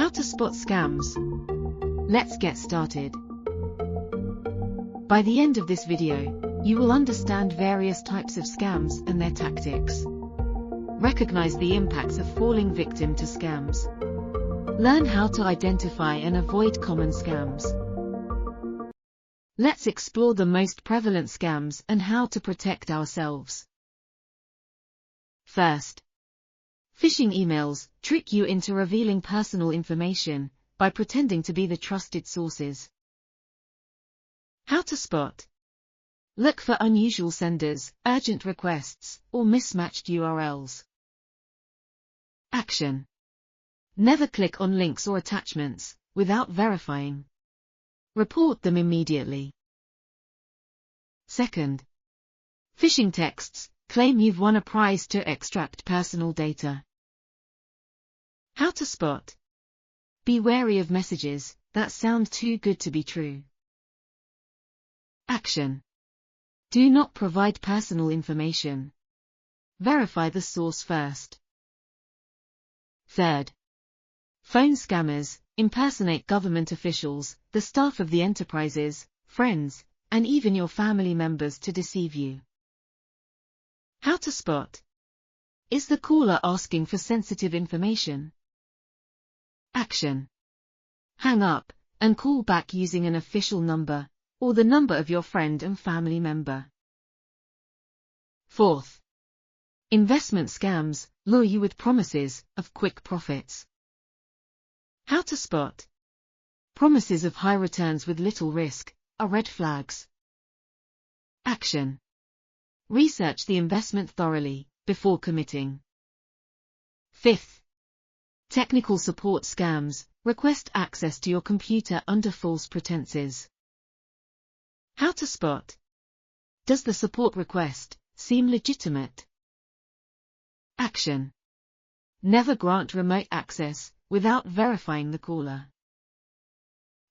How to spot scams. Let's get started. By the end of this video, you will understand various types of scams and their tactics. Recognize the impacts of falling victim to scams. Learn how to identify and avoid common scams. Let's explore the most prevalent scams and how to protect ourselves. First, phishing emails trick you into revealing personal information by pretending to be the trusted sources. How to spot. Look for unusual senders, urgent requests, or mismatched URLs. Action. Never click on links or attachments without verifying. Report them immediately. Second, phishing texts claim you've won a prize to extract personal data. How to spot. Be wary of messages that sound too good to be true. Action. Do not provide personal information. Verify the source first. Third, phone scammers impersonate government officials, the staff of the enterprises, friends, and even your family members to deceive you. How to spot. Is the caller asking for sensitive information? Action. Hang up and call back using an official number or the number of your friend and family member. Fourth, investment scams lure you with promises of quick profits. How to spot. Promises of high returns with little risk are red flags. Action. Research the investment thoroughly before committing. Fifth, technical support scams request access to your computer under false pretenses. How to spot. Does the support request seem legitimate? Action. Never grant remote access without verifying the caller.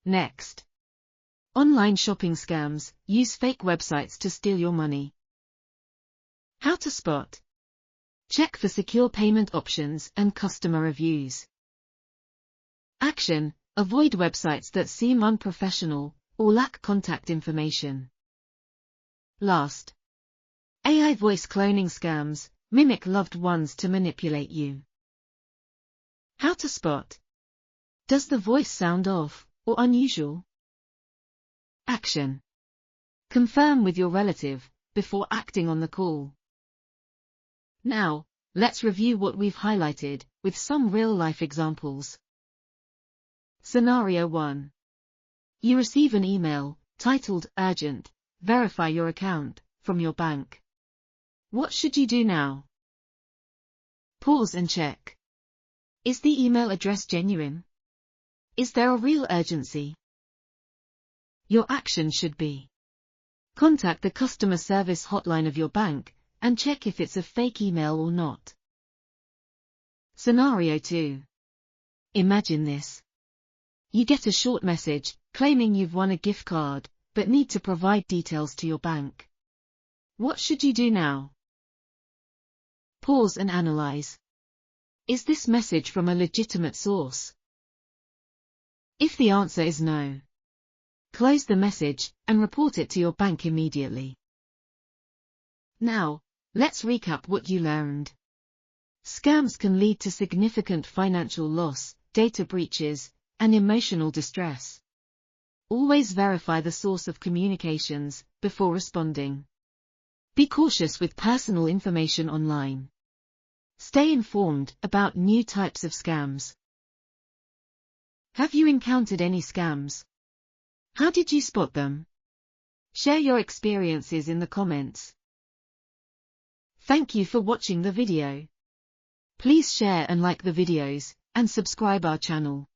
Next, online shopping scams use fake websites to steal your money. How to spot. Check for secure payment options and customer reviews. Action. Avoid websites that seem unprofessional or lack contact information. Last, AI voice cloning scams mimic loved ones to manipulate you. How to spot. Does the voice sound off or unusual? Action. Confirm with your relative before acting on the call. Now, let's review what we've highlighted with some real-life examples. Scenario 1. You receive an email titled Urgent, Verify your account from your bank. What should you do now? Pause and check. Is the email address genuine? Is there a real urgency? Your action should be: contact the customer service hotline of your bank and check if it's a fake email or not. Scenario 2. Imagine this. You get a short message claiming you've won a gift card, but need to provide details to your bank. What should you do now? Pause and analyze. Is this message from a legitimate source? If the answer is no, close the message and report it to your bank immediately. Now, let's recap what you learned. Scams can lead to significant financial loss, data breaches, and emotional distress. Always verify the source of communications before responding. Be cautious with personal information online. Stay informed about new types of scams. Have you encountered any scams? How did you spot them? Share your experiences in the comments. Thank you for watching the video. Please share and like the videos, and subscribe our channel.